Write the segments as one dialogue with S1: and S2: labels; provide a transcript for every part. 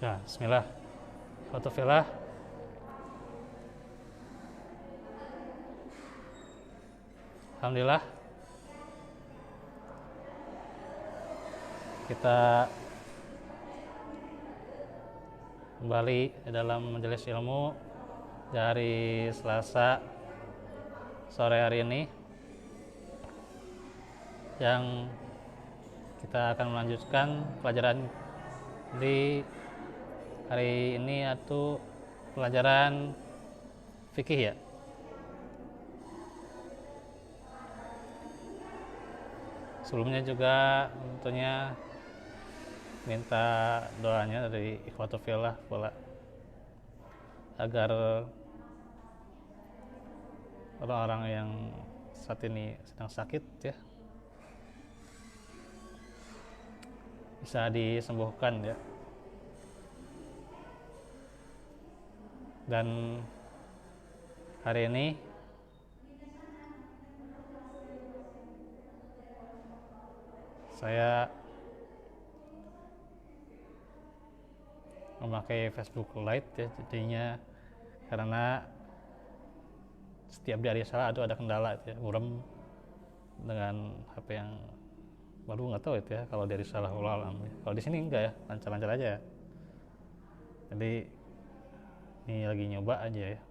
S1: Ya, bismillah. Fotofilah. Alhamdulillah kita kembali dalam majelis ilmu dari Selasa sore hari ini, yang kita akan melanjutkan pelajaran di hari ini, yaitu pelajaran fikih ya. Sebelumnya juga tentunya minta doanya dari ikhwatufillah pula, agar orang-orang yang saat ini sedang sakit ya bisa disembuhkan ya. Dan hari ini saya memakai Facebook Lite ya, jadinya karena setiap di hari salah ada kendala ya, urem dengan HP yang baru, nggak tahu itu ya kalau dari salah ulang. Kalau di sini enggak ya, lancar-lancar aja ya. Jadi ini lagi nyoba aja ya,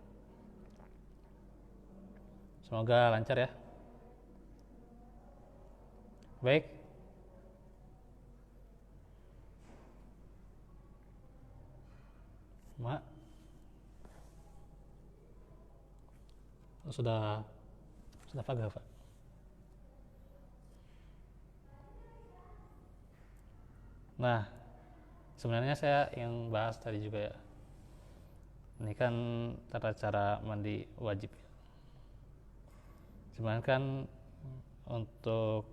S1: semoga lancar ya. Baik, Mak, sudah pagah Pak? Nah, sebenarnya saya ingin bahas tadi juga ya, ini kan tata cara mandi wajib. Cuman kan untuk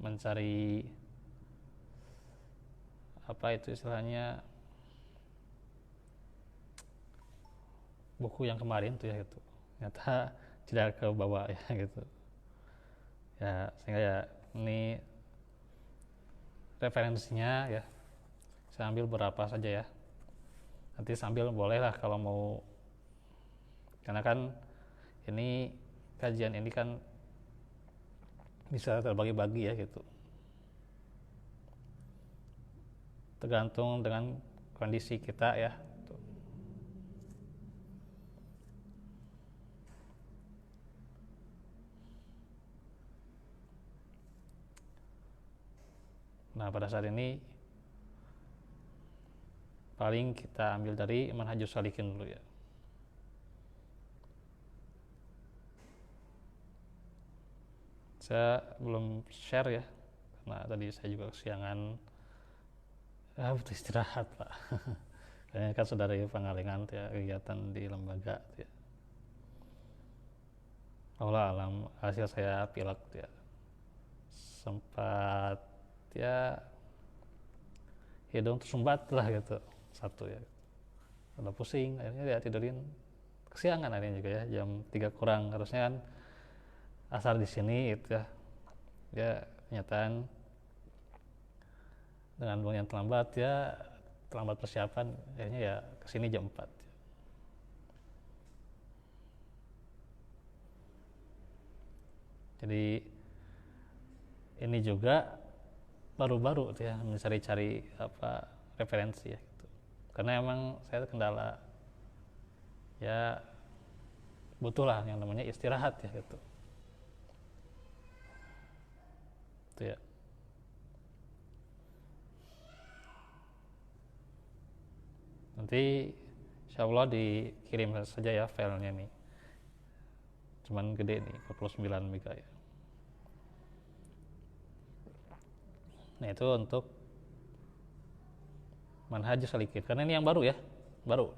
S1: mencari apa itu istilahnya, buku yang kemarin tuh ya gitu, ternyata tidak ke bawah ya gitu ya, sehingga ya ini referensinya ya saya ambil berapa saja ya, nanti sambil boleh lah kalau mau, karena kan ini kajian ini kan bisa terbagi-bagi ya gitu, tergantung dengan kondisi kita ya. Nah, pada saat ini paling kita ambil dari Manhajus Salikin dulu ya. Saya belum share ya, karena tadi saya juga kesiangan, butuh istirahat Pak. Kayaknya kan sudah dari Pangalengan ya, kegiatan di lembaga ya. Allah alam, hasil saya pilek ya, sempat ya hidung tersumbat lah gitu satu ya, udah pusing, akhirnya ya tidurin kesiangan akhirnya juga ya, jam 3 kurang, harusnya kan asar di sini itu ya. Ya kenyataan dengan yang terlambat ya, terlambat persiapan, akhirnya ya kesini jam 4 ya. Jadi ini juga baru-baru ya mencari-cari apa referensi ya gitu. Karena emang saya kendala ya, butuh lah yang namanya istirahat ya gitu. Itu ya. Nanti insya Allah dikirim saja ya filenya nih. Cuman gede nih, 49 MB ya. Nah itu untuk Manhaj Salikin, karena ini yang baru ya, baru.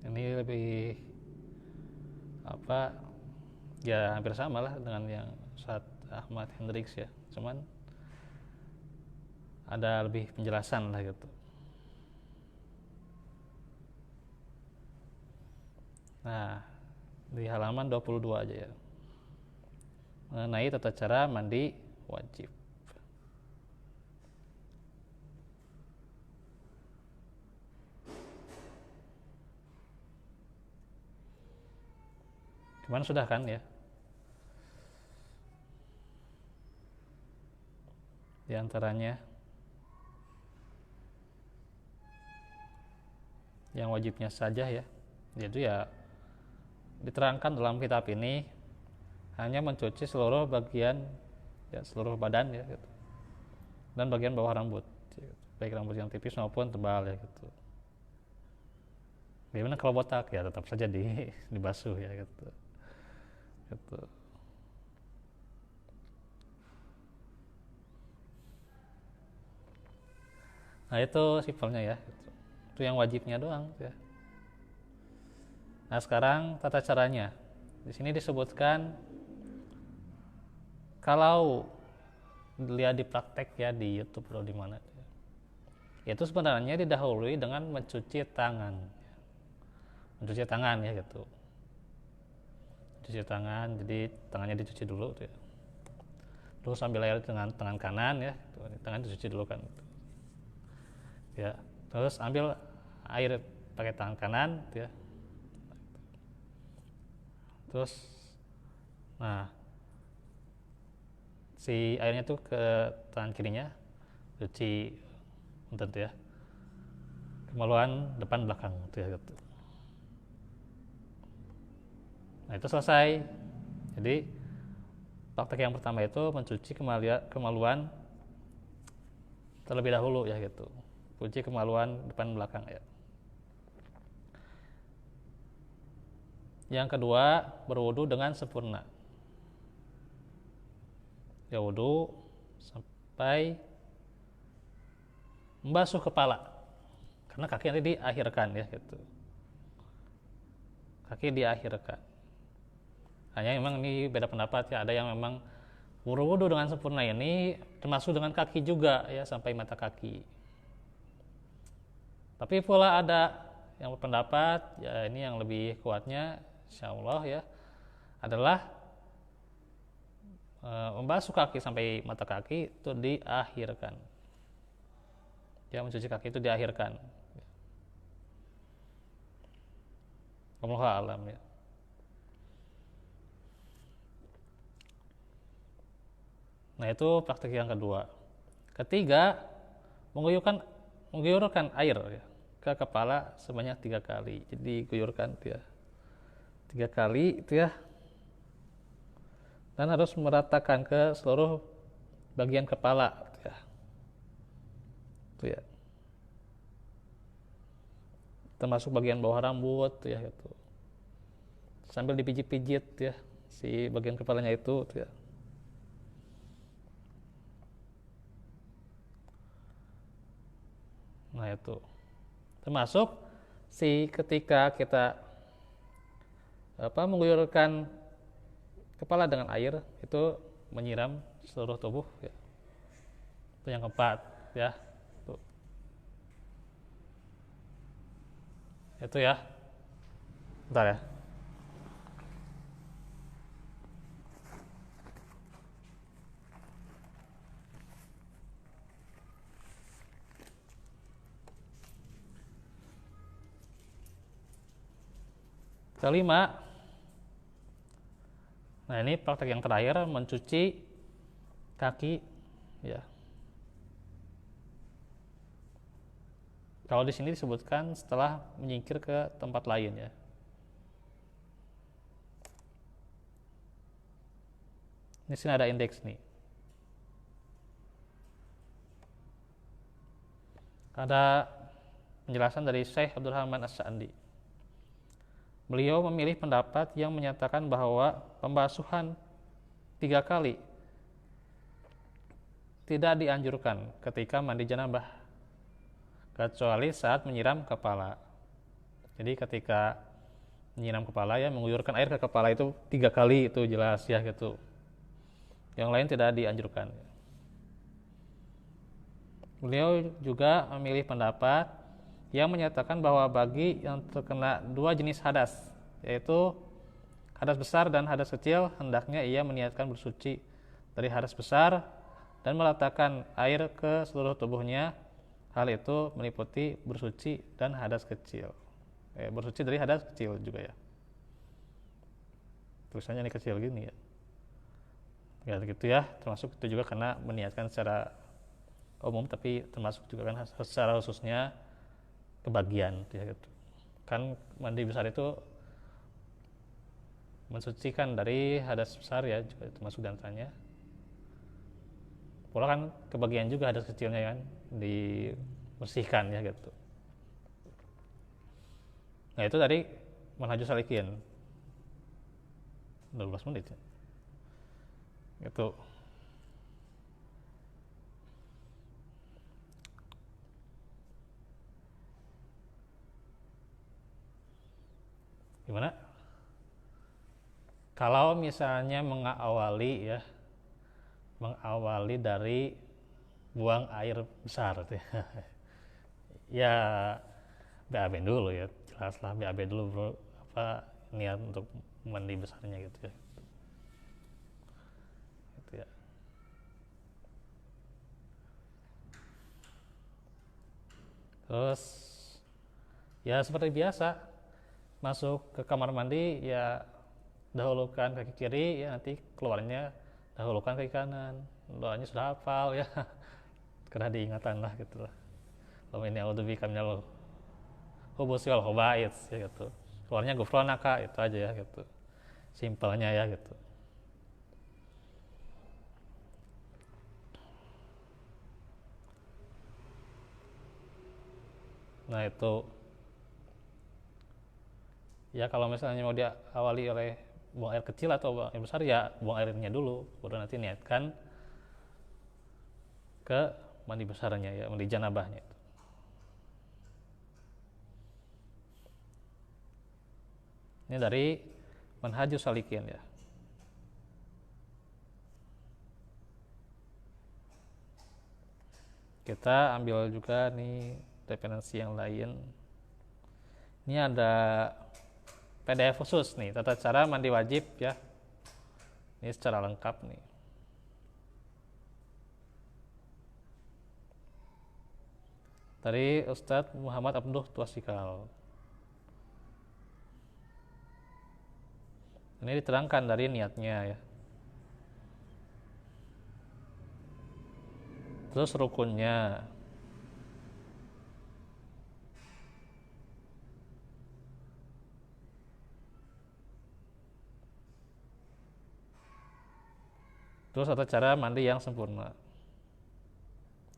S1: Ini lebih apa ya, hampir sama lah dengan yang saat Ahmad Hendricks ya, cuman ada lebih penjelasan lah gitu. Nah di halaman 22 aja ya. mengenai tata cara mandi wajib. Cuman sudah kan ya, di antaranya yang wajibnya saja ya, yaitu ya diterangkan dalam kitab ini hanya mencuci seluruh bagian ya, seluruh badan ya gitu. Dan bagian bawah rambut gitu. Baik rambut yang tipis maupun tebal ya gitu. Bagaimana kalau botak ya tetap saja dibasuh ya gitu. Gitu. Nah itu simpelnya ya gitu. Itu yang wajibnya doang ya. Nah sekarang tata caranya di sini disebutkan kalau lihat di praktek ya di YouTube atau di mana ya, itu sebenarnya didahului dengan mencuci tangan ya gitu. Cuci tangan, jadi tangannya dicuci dulu tuh ya. Terus ambil air dengan tangan kanan ya, tangan dicuci dulu kan. Ya, terus ambil air pakai tangan kanan ya. Terus nah si airnya tuh ke tangan kirinya cuci tentu ya. Kemaluan depan belakang tuh ya gitu. Nah itu selesai. Jadi praktek yang pertama itu mencuci kemaluan terlebih dahulu ya gitu. Cuci kemaluan depan belakang ya. Yang kedua, berwudu dengan sempurna. Ya wudu sampai membasuh kepala. Karena kaki nanti diakhirkan ya gitu. Kaki diakhirkan. Hanya memang ini beda pendapat ya, ada yang memang wudu dengan sempurna ini termasuk dengan kaki juga ya sampai mata kaki. Tapi pula ada yang berpendapat ya ini yang lebih kuatnya insyaallah ya adalah membasuh kaki sampai mata kaki itu diakhirkan. Ya mencuci kaki itu diakhirkan. Wallahu a'lam ya. Nah itu praktik yang kedua. Ketiga, mengguyurkan air ya, ke kepala sebanyak 3 kali. Jadi guyurkan ya 3 kali itu ya. Dan harus meratakan ke seluruh bagian kepala ya. Itu ya. Termasuk bagian bawah rambut ya gitu. Sambil dipijit-pijit ya si bagian kepalanya itu ya. Nah itu termasuk si ketika kita mengguyurkan kepala dengan air itu menyiram seluruh tubuh ya. Itu yang keempat ya. Itu ya. Bentar ya. Kelima, nah ini praktek yang terakhir mencuci kaki ya. Kalau di sini disebutkan setelah menyingkir ke tempat lain ya. Di sini ada indeks nih. Ada penjelasan dari Syekh Abdul Rahman As-Sa'di. Beliau memilih pendapat yang menyatakan bahwa pembasuhan 3 kali tidak dianjurkan ketika mandi janabah, kecuali saat menyiram kepala. Jadi ketika menyiram kepala ya, mengguyurkan air ke kepala itu 3 kali itu jelas ya gitu. Yang lain tidak dianjurkan. Beliau juga memilih pendapat yang menyatakan bahwa bagi yang terkena 2 jenis hadas, yaitu hadas besar dan hadas kecil, hendaknya ia meniatkan bersuci dari hadas besar dan meletakkan air ke seluruh tubuhnya. Hal itu meliputi bersuci dan hadas kecil. Bersuci dari hadas kecil juga ya. Tulisannya ini kecil gini ya. Ya gitu ya, termasuk itu juga karena meniatkan secara umum, tapi termasuk juga kan secara khususnya kebagian ya gitu. Kan mandi besar itu mensucikan dari hadas besar ya, juga termasuk diantaranya. Pola kan kebagian juga hadas kecilnya kan dibersihkan ya gitu. Nah itu tadi manhajus salikin 12 menit ya. Gitu. Gimana? Kalau misalnya mengawali dari buang air besar ya BAB dulu ya, jelaslah BAB dulu bro, apa niat untuk mandi besarnya gitu ya. Gitu ya. Terus ya seperti biasa, masuk ke kamar mandi ya dahulukan kaki kiri, ya nanti keluarnya dahulukan kaki kanan. Doanya sudah hafal ya, karena diingatan lah gitu lah. Ini a'udzubika minal khubuthi wal khaba'its ya gitu. Keluarnya gufronaka, itu aja ya gitu. Simpelnya ya gitu. Nah itu ya kalau misalnya mau diawali oleh buang air kecil atau buang air besar, ya buang airnya dulu, baru nanti niatkan ke mandi besarnya ya, mandi janabahnya itu. Ini dari manhajus salikin ya. Kita ambil juga nih referensi yang lain. Ini ada PDF khusus nih, tata cara mandi wajib ya. Ini secara lengkap nih. Dari Ustadz Muhammad Abduh Twasikal. Ini diterangkan dari niatnya ya. Terus rukunnya. Terus tata cara mandi yang sempurna.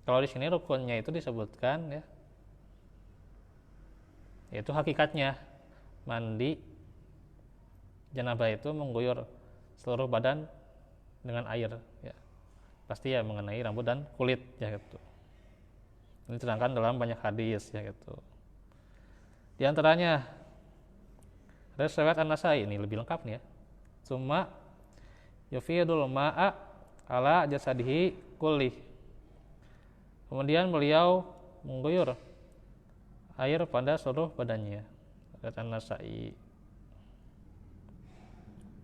S1: Kalau di sini rukunnya itu disebutkan ya, yaitu hakikatnya mandi janabah itu mengguyur seluruh badan dengan air ya. Pasti ya mengenai rambut dan kulit ya gitu. Ini diterangkan dalam banyak hadis ya gitu. Di antaranya riwayat An-Nasai, ini lebih lengkap nih ya. Summa yufidul ma'a ala jasadihi kulli. Kemudian beliau mengguyur air pada seluruh badannya. Riwayat An-Nasai.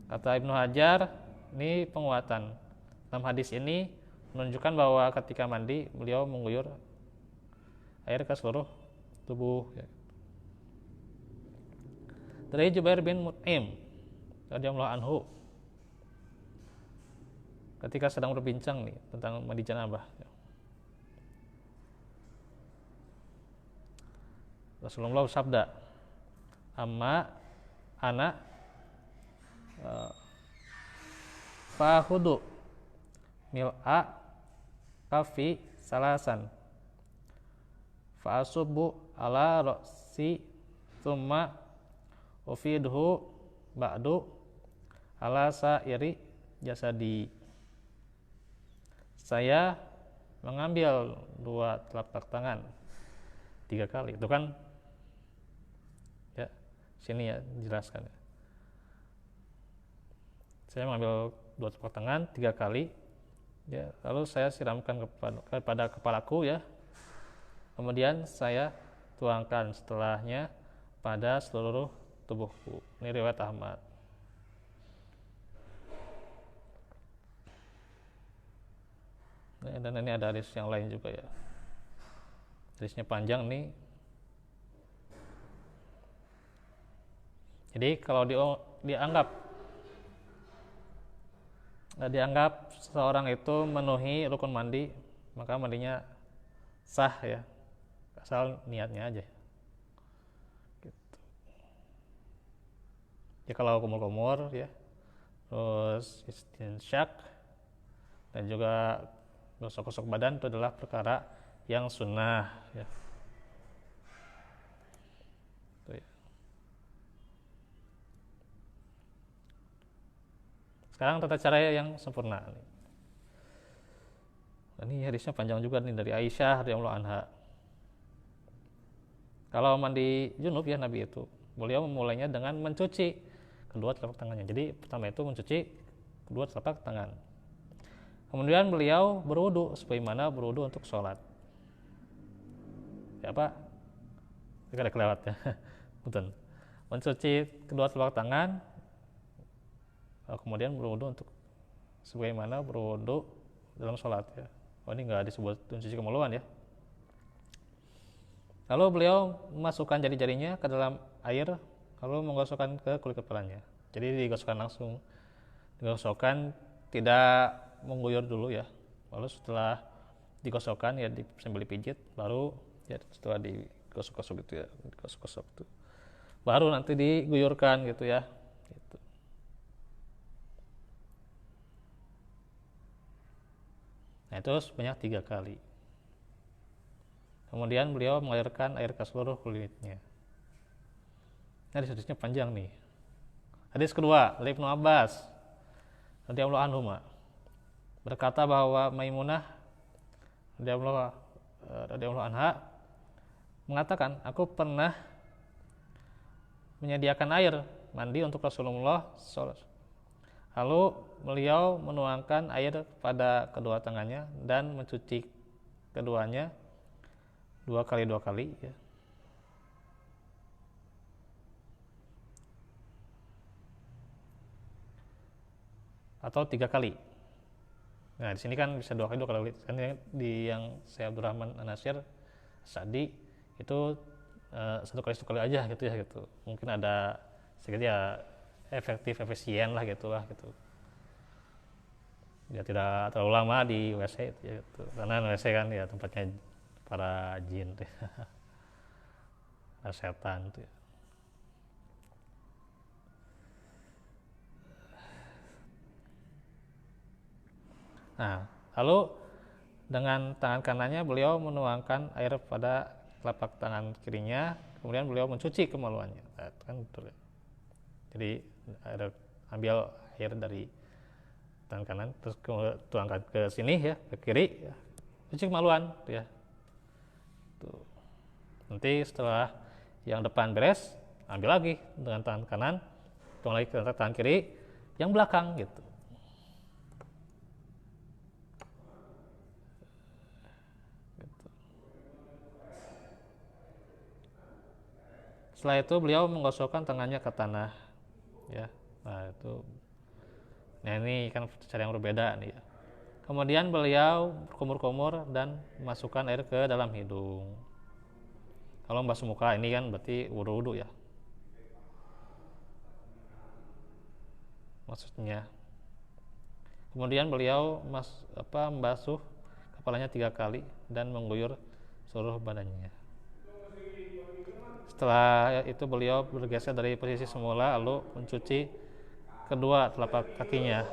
S1: Kata Ibnu Hajar, ini penguatan. Dalam hadis ini menunjukkan bahwa ketika mandi beliau mengguyur air ke seluruh tubuh ya. Dari Jubair bin Mut'im radhiyallahu anhu, ketika sedang berbincang nih tentang mandi janabah, Rasulullah bersabda, amma ana fahudu mil'a kafi salasan fa'asubu ala ro'si thumma ufidhu ba'du ala sa'iri jasadi. Saya mengambil 2 telapak tangan 3 kali. Itu kan ya, sini ya dijelaskan ya. Saya mengambil 2 telapak tangan 3 kali ya, lalu saya siramkan kepada kepalaku ya. Kemudian saya tuangkan setelahnya pada seluruh tubuhku. Ini riwayat Ahmad. Dan ini ada hadis yang lain juga ya. Hadisnya panjang nih. Jadi kalau dianggap seseorang itu memenuhi rukun mandi, maka mandinya sah ya, asal niatnya aja. Gitu. Ya kalau kumur-kumur ya, terus istinsyak dan juga gosok-gosok badan itu adalah perkara yang sunnah ya. Itu ya. Sekarang tata cara yang sempurna. Ini hadisnya panjang juga nih dari Aisyah radhiyallahu anha. Kalau mandi junub ya Nabi itu, beliau memulainya dengan mencuci kedua telapak tangannya. Jadi pertama itu mencuci kedua telapak tangan. Kemudian beliau berwudu sebagaimana berwudu untuk sholat. Ya apa? Tidak kelewat ya. Betul. Mencuci kedua telapak tangan, kemudian berwudu untuk sebagaimana berwudu dalam sholat ya. Oh, ini nggak disebut mencuci kemaluan ya. Lalu beliau memasukkan jari-jarinya ke dalam air, lalu menggosokkan ke kulit kepalanya. Jadi digosokkan langsung, digosokkan tidak mengguyur dulu ya. Lalu setelah digosokkan ya sambil dipijit, baru ya setelah digosok-gosok gitu ya, digosok-gosok itu, baru nanti diguyurkan gitu ya. Gitu. Nah itu sebanyak 3 kali. Kemudian beliau mengalirkan air ke seluruh kulitnya. Nah hadisnya panjang nih. Hadis kedua dari Ibnu Abbas radhiyallahu anhu berkata bahwa Maimunah radhiyallahu anha mengatakan, aku pernah menyediakan air mandi untuk Rasulullah SAW. Lalu beliau menuangkan air pada kedua tangannya dan mencuci keduanya 2 kali ya. Atau 3 kali. Nah di sini kan bisa 2 kali. Kan di yang Syekh Abdurrahman An-Natsir Sa'di itu 1 kali aja gitu ya gitu. Mungkin ada sedikit ya efisien lah gitu. Ya tidak terlalu lama di WC ya gitu. Karena WC kan ya tempatnya para jin tuh. Setan tuh ya. Nah, lalu dengan tangan kanannya beliau menuangkan air pada telapak tangan kirinya, kemudian beliau mencuci kemaluannya. Nah, kan betul ya. Jadi ambil air dari tangan kanan, terus tuangkan ke sini ya, ke kiri, ya. Cuci kemaluan, tuh ya. Tuh. Nanti setelah yang depan beres, ambil lagi dengan tangan kanan, tuang lagi ke tangan kiri, yang belakang gitu. Setelah itu beliau menggosokkan tangannya ke tanah ya. Nah ini kan cara yang berbeda nih ya. Kemudian beliau berkumur-kumur dan masukkan air ke dalam hidung. Kalau membasuh muka ini kan berarti wudu ya. Maksudnya. Kemudian beliau membasuh kepalanya 3 kali dan mengguyur seluruh badannya. Setelah itu beliau bergeser dari posisi semula lalu mencuci kedua telapak kakinya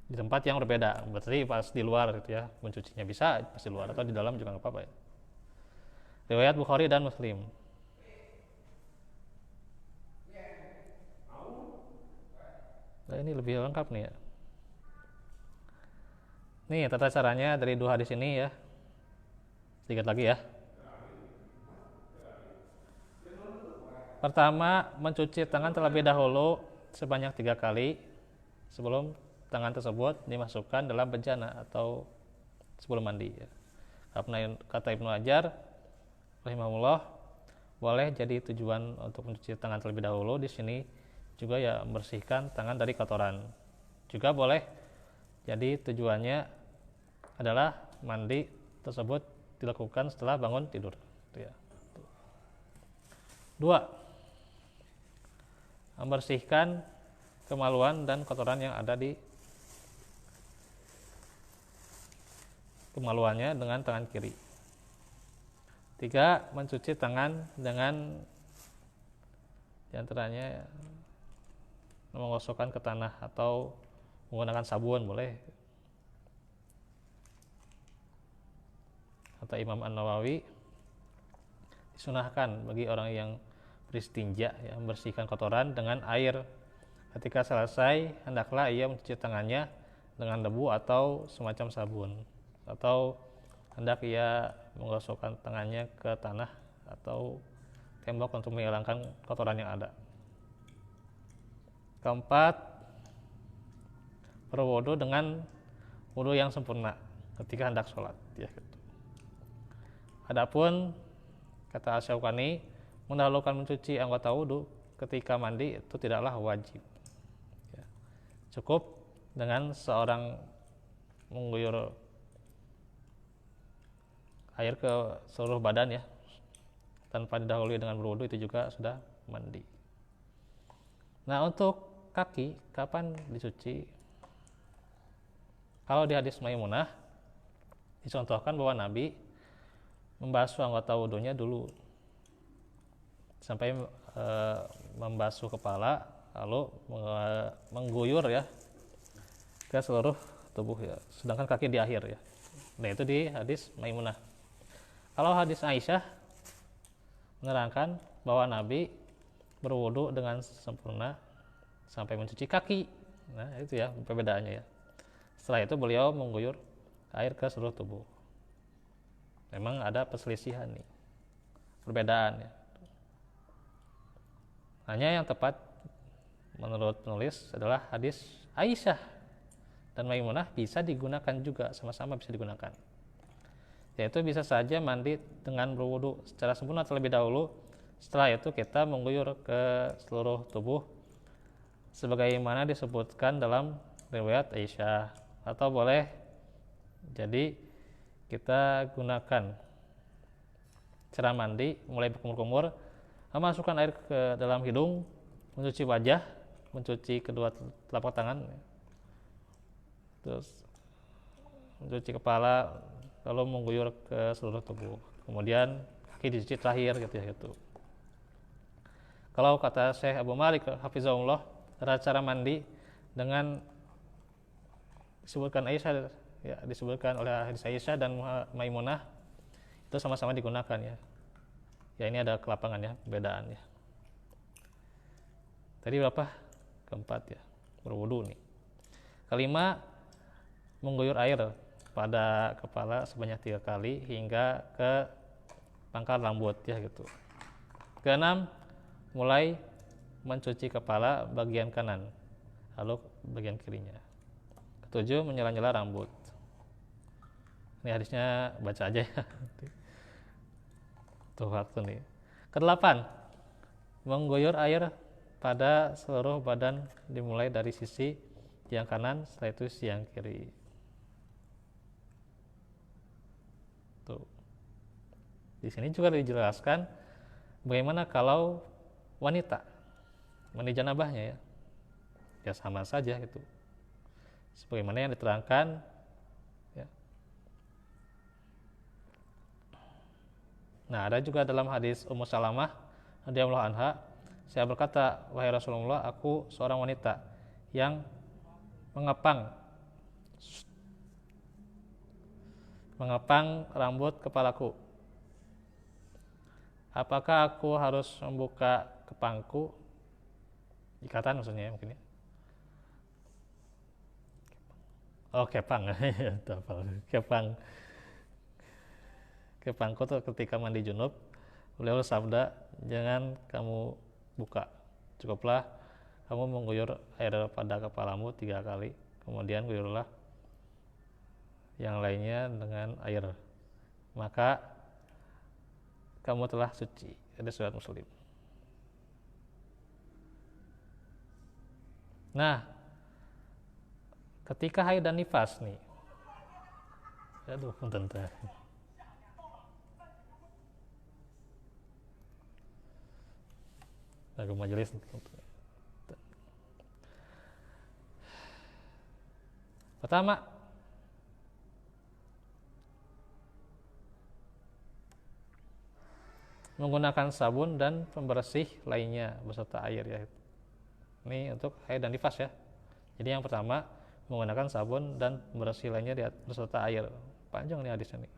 S1: di tempat yang berbeda. Berarti pas di luar gitu ya, mencucinya bisa pas di luar atau di dalam juga nggak apa-apa ya. Riwayat Bukhari dan Muslim. Nah, ini lebih lengkap nih ya. Nih tata caranya dari 2 hadis ini ya. Sedikit lagi ya. Pertama, mencuci tangan terlebih dahulu sebanyak 3 kali sebelum tangan tersebut dimasukkan dalam bejana atau sebelum mandi ya. Kata Ibnu Hajar rahimahullah, boleh jadi tujuan untuk mencuci tangan terlebih dahulu di sini juga ya membersihkan tangan dari kotoran. Juga boleh Jadi tujuannya adalah mandi tersebut dilakukan setelah bangun tidur. Itu ya. 2. Membersihkan kemaluan dan kotoran yang ada di kemaluannya dengan tangan kiri. 3. Mencuci tangan dengan diantaranya menggosokkan ke tanah atau menggunakan sabun boleh. Kata Imam An-Nawawi, disunahkan bagi orang yang beristinja ya, membersihkan kotoran dengan air. Ketika selesai, hendaklah ia mencuci tangannya dengan debu atau semacam sabun, atau hendak ia menggosokkan tangannya ke tanah atau tembok untuk menghilangkan kotoran yang ada. 4. Berwudu dengan wudu yang sempurna ketika hendak sholat ya gitu. Adapun kata Asy-Syaukani, mendahulukan mencuci anggota wudu ketika mandi itu tidaklah wajib ya. Cukup dengan seorang mengguyur air ke seluruh badan ya, tanpa didahului dengan berwudu, itu juga sudah mandi. Nah, untuk kaki kapan dicuci? Kalau di hadis Maimunah dicontohkan bahwa Nabi membasuh anggota wudunya dulu sampai membasuh kepala, lalu mengguyur ya ke seluruh tubuh ya, sedangkan kaki di akhir ya. Nah, itu di hadis Maimunah. Kalau hadis Aisyah menerangkan bahwa Nabi berwudu dengan sempurna sampai mencuci kaki. Nah, itu ya perbedaannya ya. Setelah itu beliau mengguyur air ke seluruh tubuh. Memang ada perselisihan nih, perbedaan ya. Hanya yang tepat menurut penulis adalah hadis Aisyah dan Maimunah bisa digunakan juga, sama-sama bisa digunakan. Yaitu bisa saja mandi dengan berwudu secara sempurna terlebih dahulu. Setelah itu kita mengguyur ke seluruh tubuh sebagaimana disebutkan dalam riwayat Aisyah. Atau boleh jadi kita gunakan cara mandi mulai berkumur-kumur, memasukkan air ke dalam hidung, mencuci wajah, mencuci kedua telapak tangan, terus mencuci kepala, lalu mengguyur ke seluruh tubuh. Kemudian kaki dicuci terakhir gitu ya gitu. Kalau kata Syekh Abu Malik hafizahullah, cara mandi dengan disebutkan Aisyah ya, disebutkan oleh hadis Aisyah dan Maimunah itu sama-sama digunakan ya. Ya, ini ada kelapangan ya, perbedaan ya. Tadi berapa? 4 ya, berwudu nih. 5, mengguyur air pada kepala sebanyak 3 kali hingga ke pangkal rambut ya gitu. 6, mulai mencuci kepala bagian kanan lalu bagian kirinya. 7, menyela-nyela rambut. Ini hadisnya baca aja ya. Tuh waktu nih. 8, mengguyur air pada seluruh badan dimulai dari sisi yang kanan, setelah itu sisi yang kiri. Tuh. Di sini juga dijelaskan bagaimana kalau wanita mandi janabahnya ya. Ya sama saja gitu. Sebagaimana yang diterangkan ya. Nah, ada juga dalam hadis Ummu Salamah radhiyallahu anha, saya berkata, wahai Rasulullah, aku seorang wanita yang mengepang rambut kepalaku. Apakah aku harus membuka kepangku? Ikatan maksudnya mungkin ya. Oh, kepang. Kepang. Kepangku tuh ketika mandi junub, beliau sabda, jangan kamu buka, cukuplah kamu mengguyur air pada kepalamu 3 kali, kemudian guyurlah yang lainnya dengan air, maka kamu telah suci. Ada surat Muslim. Nah, ketika haid dan nifas nih. Aduh, punten teh. Lagu majelis. Pertama, menggunakan sabun dan pembersih lainnya beserta air ya. Ini untuk haid dan nifas ya. Jadi yang pertama, menggunakan sabun dan pembersih lainnya beserta air. Panjang nih hadis ini.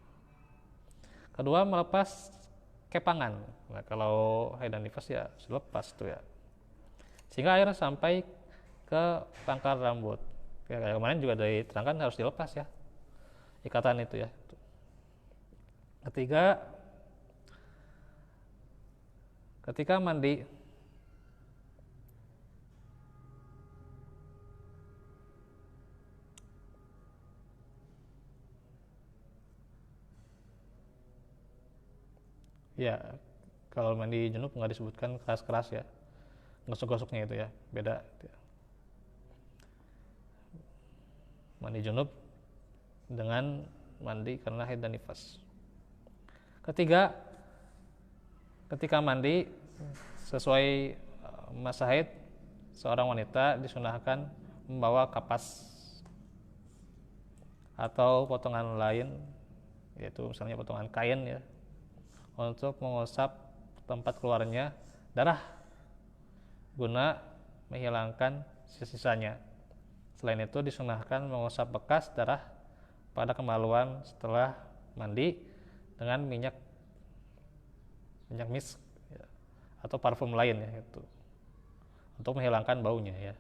S1: Kedua, melepas kepangan. Nah, kalau haid dan nifas ya lepas tuh ya. Sehingga air sampai ke pangkal rambut. Ya, kayak kemarin juga diterangkan harus dilepas ya. Ikatan itu ya. Ketiga, ketika mandi ya, kalau mandi junub nggak disebutkan keras-keras ya, gosok-gosoknya itu ya, beda. Mandi junub dengan mandi karena haid dan nifas. Ketiga, ketika mandi sesuai masa haid, seorang wanita disunahkan membawa kapas atau potongan lain, yaitu misalnya potongan kain ya, untuk mengusap tempat keluarnya darah guna menghilangkan sisa-sisanya. Selain itu disunahkan mengusap bekas darah pada kemaluan setelah mandi dengan minyak misk ya, atau parfum lain ya, itu untuk menghilangkan baunya ya.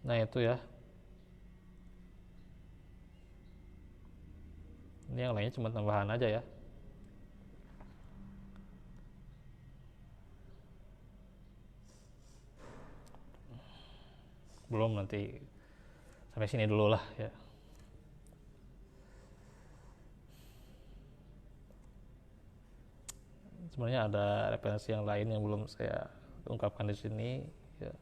S1: Nah itu ya. Ini yang lainnya cuma tambahan aja ya. Belum, nanti sampai sini dulu lah ya. Sebenarnya ada referensi yang lain yang belum saya ungkapkan di sini ya.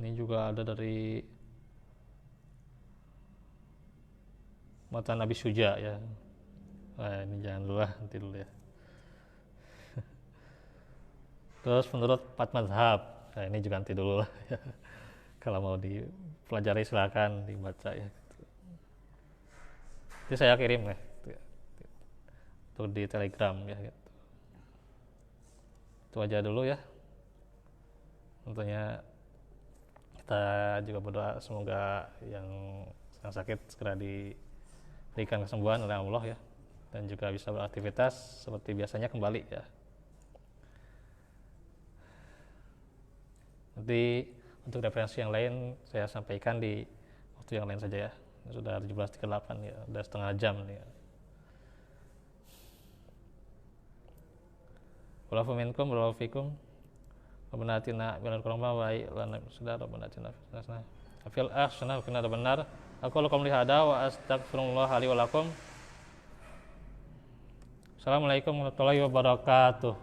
S1: Ini juga ada dari mata Nabi Suja ya. Nah, ini jangan dulu lah, nanti dulu ya. Terus menurut empat mazhab, nah ini juga nanti dulu lah ya. Kalau mau dipelajari silakan dibaca ya. Itu saya kirim ya, itu di Telegram ya. Itu aja dulu ya. Tentunya kita juga berdoa semoga yang sakit segera diberikan kesembuhan oleh Allah ya, dan juga bisa beraktivitas seperti biasanya kembali ya. Nanti untuk referensi yang lain saya sampaikan di waktu yang lain saja ya. Sudah 17.38 ya, udah setengah jam nih ya. Walafu minkum walafu fikum. Rabbana atina minal qurba wa lana sudah Rabbana atina fil ahsana wa qina adzabannar. Aku lakum lihada wa astaghfirullah li wa lakum. Assalamualaikum warahmatullahi wabarakatuh.